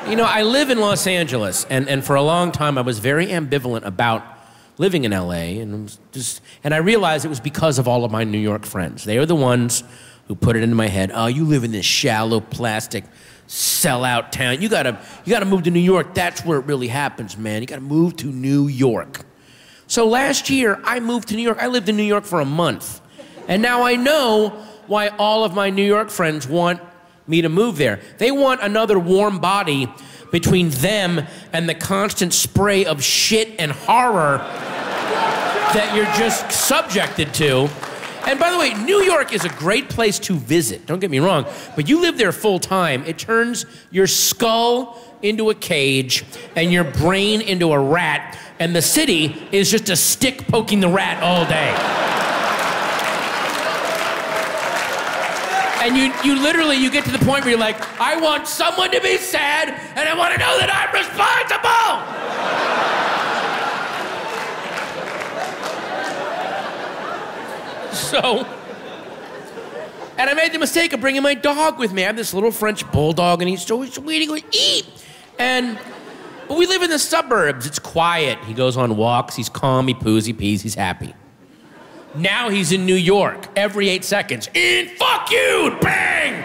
You know, I live in Los Angeles, and for a long time I was very ambivalent about living in LA, and I realized it was because of all of my New York friends. They are the ones who put it into my head, oh, you live in this shallow, plastic, sellout town. You gotta move to New York. That's where it really happens, man. You gotta move to New York. So last year, I moved to New York. I lived in New York for a month. And now I know why all of my New York friends want me to move there. They want another warm body between them and the constant spray of shit and horror that you're just subjected to. And by the way, New York is a great place to visit, don't get me wrong, but you live there full time, it turns your skull into a cage and your brain into a rat, and the city is just a stick poking the rat all day. And you literally, you get to the point where you're like, I want someone to be sad, and I want to know that I'm responsible! So, and I made the mistake of bringing my dog with me. I have this little French bulldog, and he's so sweet, he goes, eat! But we live in the suburbs, it's quiet. He goes on walks, he's calm, he poos, he pees, he's happy. Now he's in New York every 8 seconds. Fuck you! Bang!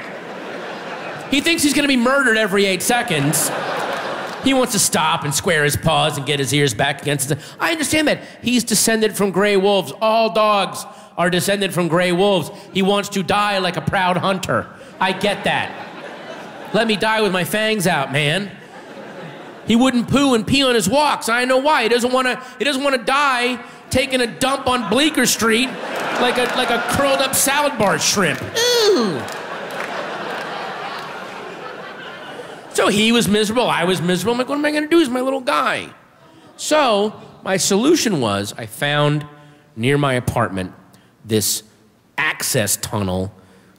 He thinks he's gonna be murdered every 8 seconds. He wants to stop and square his paws and get his ears back against it. I understand that. He's descended from gray wolves. All dogs are descended from gray wolves. He wants to die like a proud hunter. I get that. Let me die with my fangs out, man. He wouldn't poo and pee on his walks. I know why. He doesn't want to die taking a dump on Bleecker Street like a curled up salad bar shrimp. Ooh. So he was miserable, I was miserable. I'm like, what am I gonna do? He's my little guy. So my solution was I found near my apartment this access tunnel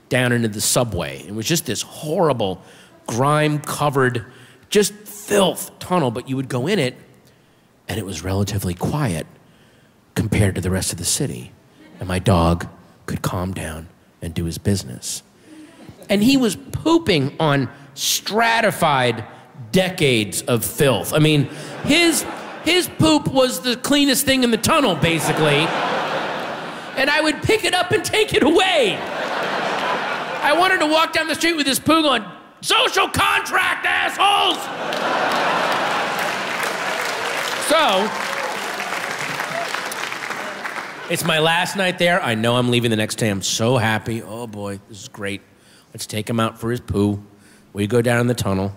down into the subway. It was just this horrible, grime-covered, just filth tunnel, but you would go in it and it was relatively quiet compared to the rest of the city. And my dog could calm down and do his business. And he was pooping on stratified decades of filth. I mean, his poop was the cleanest thing in the tunnel, basically. And I would pick it up and take it away. I wanted to walk down the street with this poo going, social contract, assholes! So, it's my last night there. I know I'm leaving the next day. I'm so happy. Oh boy, this is great. Let's take him out for his poo. We go down in the tunnel.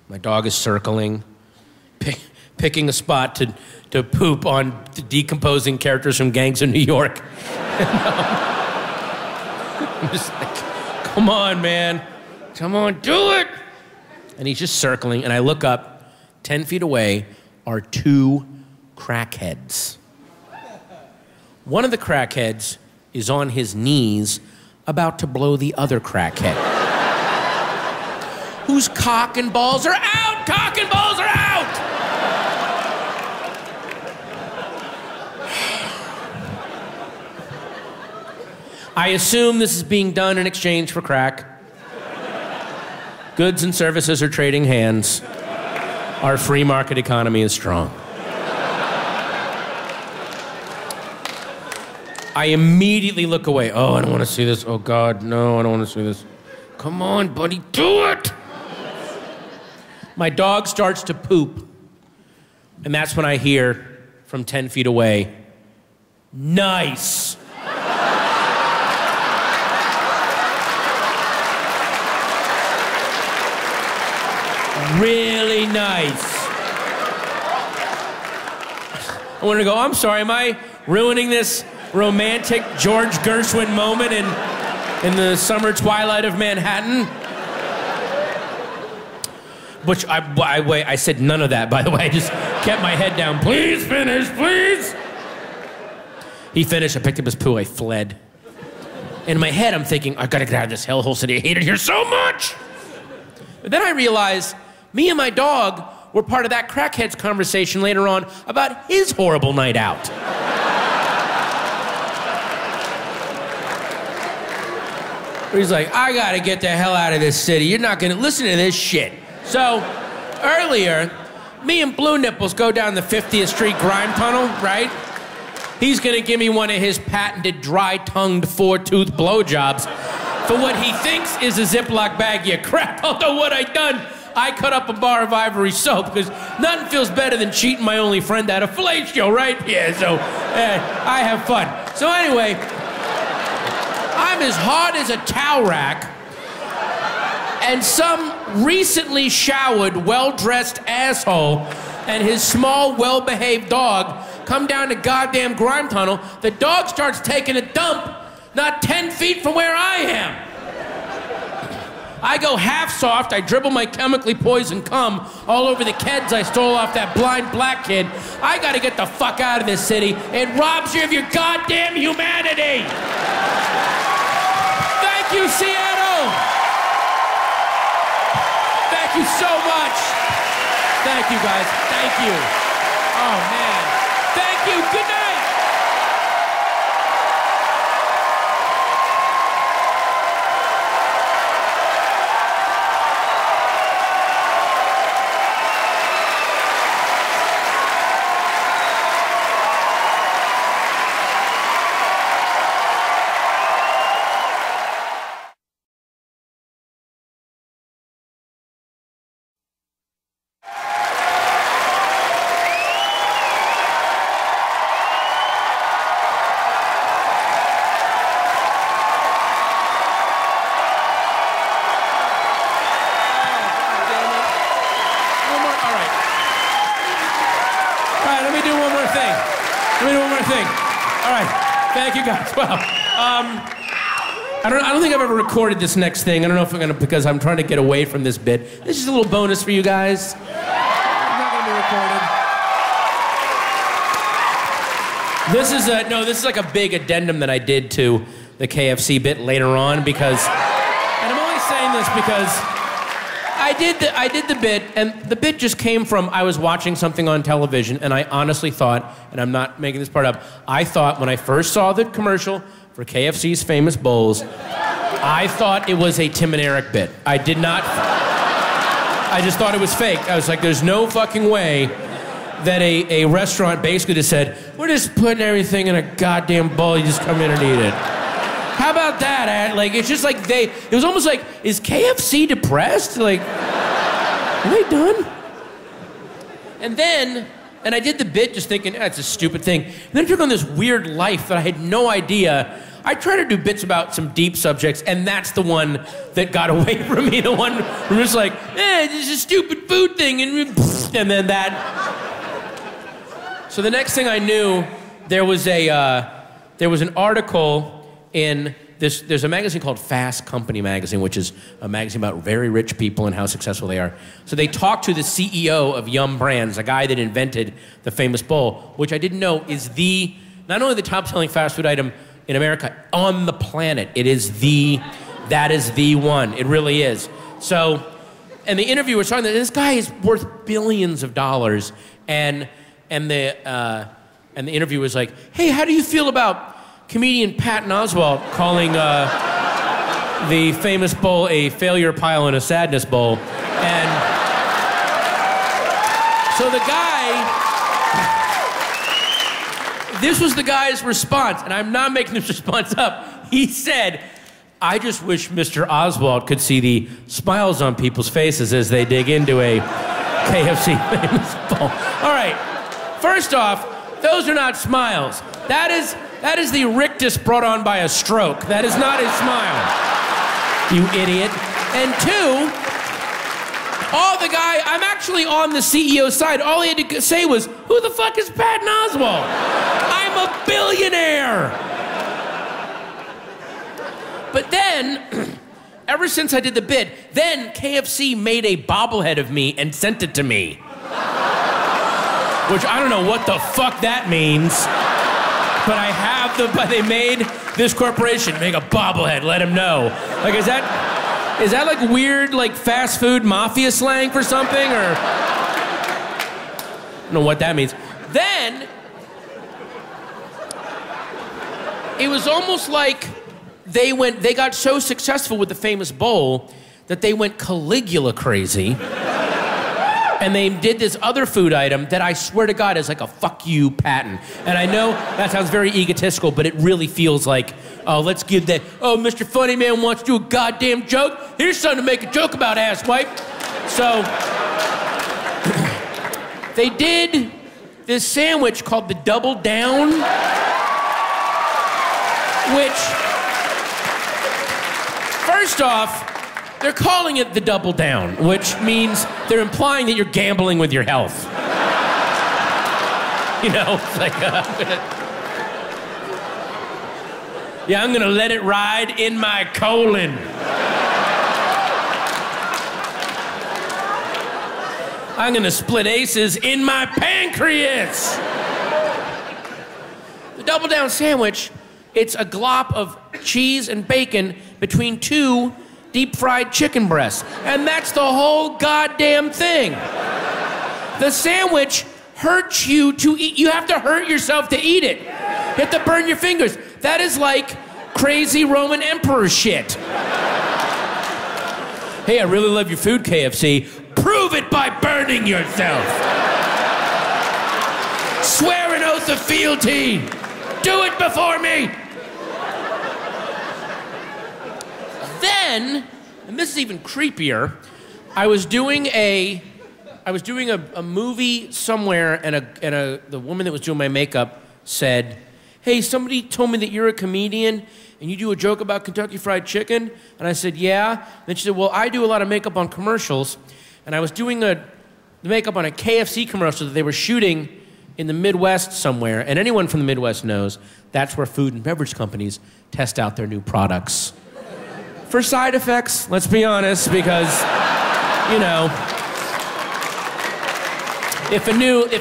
My dog is circling, picking a spot to poop on the decomposing characters from Gangs of New York. I'm just like, come on, man. Come on, do it. And he's just circling, and I look up, 10 feet away are 2 crackheads. One of the crackheads is on his knees about to blow the other crackhead. Whose cock and balls are out! Cock and balls are out! I assume this is being done in exchange for crack. Goods and services are trading hands. Our free market economy is strong. I immediately look away. Oh, I don't want to see this. Oh, God, no, I don't want to see this. Come on, buddy, do it! My dog starts to poop, and that's when I hear from 10 feet away, nice. Really nice. I wanted to go, I'm sorry, am I ruining this romantic George Gershwin moment in the summer twilight of Manhattan? Which I said none of that, by the way. I just kept my head down. Please finish, please. He finished, I picked up his poo, I fled. In my head, I'm thinking, I gotta get out of this hellhole city. I hate it here so much. But then I realized, me and my dog were part of that crackhead's conversation later on about his horrible night out. He's like, I gotta get the hell out of this city. You're not gonna listen to this shit. So earlier, me and Blue Nipples go down the 50th Street Grime Tunnel, right? He's gonna give me one of his patented dry-tongued 4-tooth blowjobs for what he thinks is a Ziploc baggie of crap. Although what I done, I cut up a bar of Ivory soap because nothing feels better than cheating my only friend out of fellatio, right? Yeah, so I have fun. So anyway, I'm as hard as a towel rack, and some recently showered, well-dressed asshole and his small, well-behaved dog come down the goddamn grime tunnel. The dog starts taking a dump not 10 feet from where I am. I go half soft, I dribble my chemically poisoned cum all over the kids I stole off that blind black kid. I gotta get the fuck out of this city. It robs you of your goddamn humanity. Thank you, Seattle. Thank you so much. Thank you, guys. Thank you. Oh, man. Thank you. Good night. Well, I don't think I've ever recorded this next thing. I don't know if I'm gonna, because I'm trying to get away from this bit. This is a little bonus for you guys. It's not gonna be recorded. This is like a big addendum that I did to the KFC bit later on because, and I'm only saying this because I did the bit, and the bit just came from, I was watching something on television, and I honestly thought, and I'm not making this part up, I thought when I first saw the commercial for KFC's famous bowls, I thought it was a Tim and Eric bit. I did not, I just thought it was fake. I was like, there's no fucking way that a restaurant basically just said, we're just putting everything in a goddamn bowl, you just come in and eat it. How about that? Like, it's just like it was almost like, is KFC depressed? Like, are they done? And I did the bit just thinking, it's a stupid thing. And then I took on this weird life that I had no idea. I try to do bits about some deep subjects, and that's the one that got away from me. The one where it's like, this is a stupid food thing, and then that. So the next thing I knew, there was an article in this, there's a magazine called Fast Company magazine, which is a magazine about very rich people and how successful they are. So they talked to the CEO of Yum Brands, a guy that invented the famous bowl, which I didn't know is not only the top-selling fast food item in America, on the planet. That is the one. It really is. So, and the interviewer was talking that this guy is worth billions of dollars, and the interviewer was like, hey, how do you feel about comedian Patton Oswalt calling the famous bowl a failure pile and a sadness bowl? And so the guy, this was the guy's response, and I'm not making this response up. He said, I just wish Mr. Oswalt could see the smiles on people's faces as they dig into a KFC famous bowl. All right, first off, those are not smiles. That is the rictus brought on by a stroke. That is not a smile, you idiot. And two, I'm actually on the CEO's side. All he had to say was, who the fuck is Patton Oswalt? I'm a billionaire. But then, ever since I did the bit, then KFC made a bobblehead of me and sent it to me. Which I don't know what the fuck that means. But but they made this corporation make a bobblehead, let him know. Like, is that like weird, like fast food mafia slang for something, or? I don't know what that means. Then, it was almost like they got so successful with the famous bowl that they went Caligula crazy. And they did this other food item that I swear to God is like a fuck you patent. And I know that sounds very egotistical, but it really feels like, oh, let's give that, oh, Mr. Funny Man wants to do a goddamn joke. Here's something to make a joke about, asswipe. So, they did this sandwich called the Double Down, which, first off, they're calling it the Double Down, which means they're implying that you're gambling with your health. You know, it's like, I'm gonna let it ride in my colon. I'm gonna split aces in my pancreas. The Double Down sandwich, it's a glop of cheese and bacon between two deep-fried chicken breasts. And that's the whole goddamn thing. The sandwich hurts you to eat. You have to hurt yourself to eat it. You have to burn your fingers. That is like crazy Roman emperor shit. Hey, I really love your food, KFC. Prove it by burning yourself. Swear an oath of fealty. Do it before me. Then, and this is even creepier, I was doing a movie somewhere, and the woman that was doing my makeup said, hey, somebody told me that you're a comedian and you do a joke about Kentucky Fried Chicken. And I said, yeah. Then she said, well, I do a lot of makeup on commercials. And I was doing the makeup on a KFC commercial that they were shooting in the Midwest somewhere. And anyone from the Midwest knows that's where food and beverage companies test out their new products. For side effects, let's be honest, because, you know, if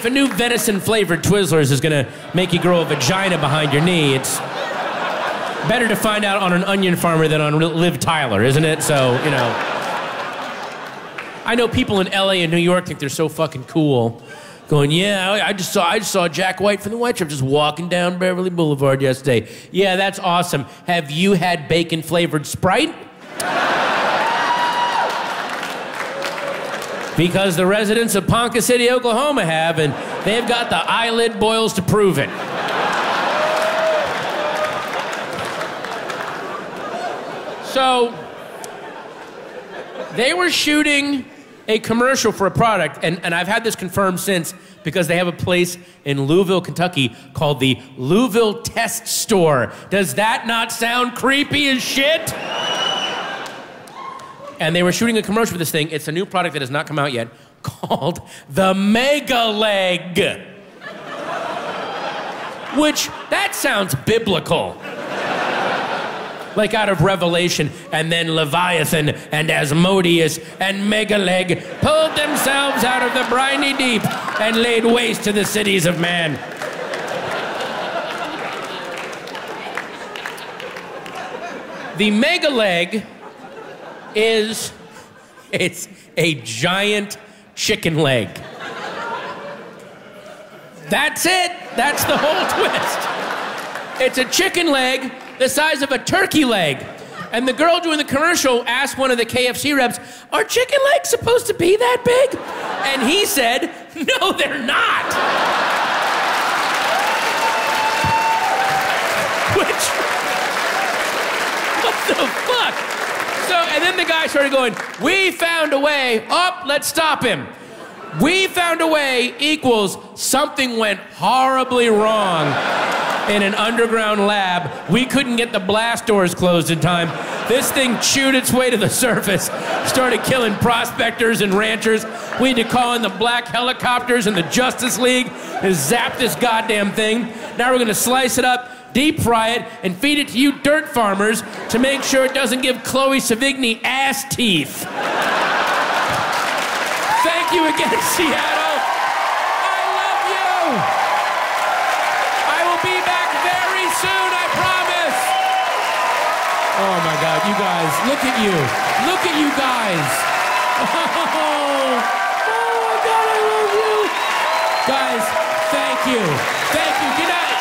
a new venison-flavored Twizzlers is gonna make you grow a vagina behind your knee, it's better to find out on an onion farmer than on Liv Tyler, isn't it? So, you know. I know people in LA and New York think they're so fucking cool, going, yeah, I just saw Jack White from the White Stripes just walking down Beverly Boulevard yesterday. Yeah, that's awesome. Have you had bacon-flavored Sprite? Because the residents of Ponca City, Oklahoma have, and they've got the eyelid boils to prove it. So, they were shooting a commercial for a product, and I've had this confirmed since because they have a place in Louisville, Kentucky called the Louisville Test Store. Does that not sound creepy as shit? And they were shooting a commercial for this thing. It's a new product that has not come out yet called the Mega Leg. Which, that sounds biblical. Like out of Revelation, and then Leviathan and Asmodeus and Megaleg pulled themselves out of the briny deep and laid waste to the cities of man. The Megaleg it's a giant chicken leg. That's it. That's the whole twist. It's a chicken leg the size of a turkey leg. And the girl doing the commercial asked one of the KFC reps, are chicken legs supposed to be that big? And he said, no, they're not. Which, what the fuck? So, and then the guy started going, we found a way, let's stop him. We found a way equals something went horribly wrong in an underground lab. We couldn't get the blast doors closed in time. This thing chewed its way to the surface, started killing prospectors and ranchers. We had to call in the black helicopters and the Justice League to zap this goddamn thing. Now we're gonna slice it up, deep fry it, and feed it to you dirt farmers to make sure it doesn't give Chloe Savigny ass teeth. Thank you again, Seattle. I love you. I will be back very soon, I promise. Oh my God, you guys, look at you. Look at you guys. Oh my God, I love you. Guys, thank you. Thank you. Good night.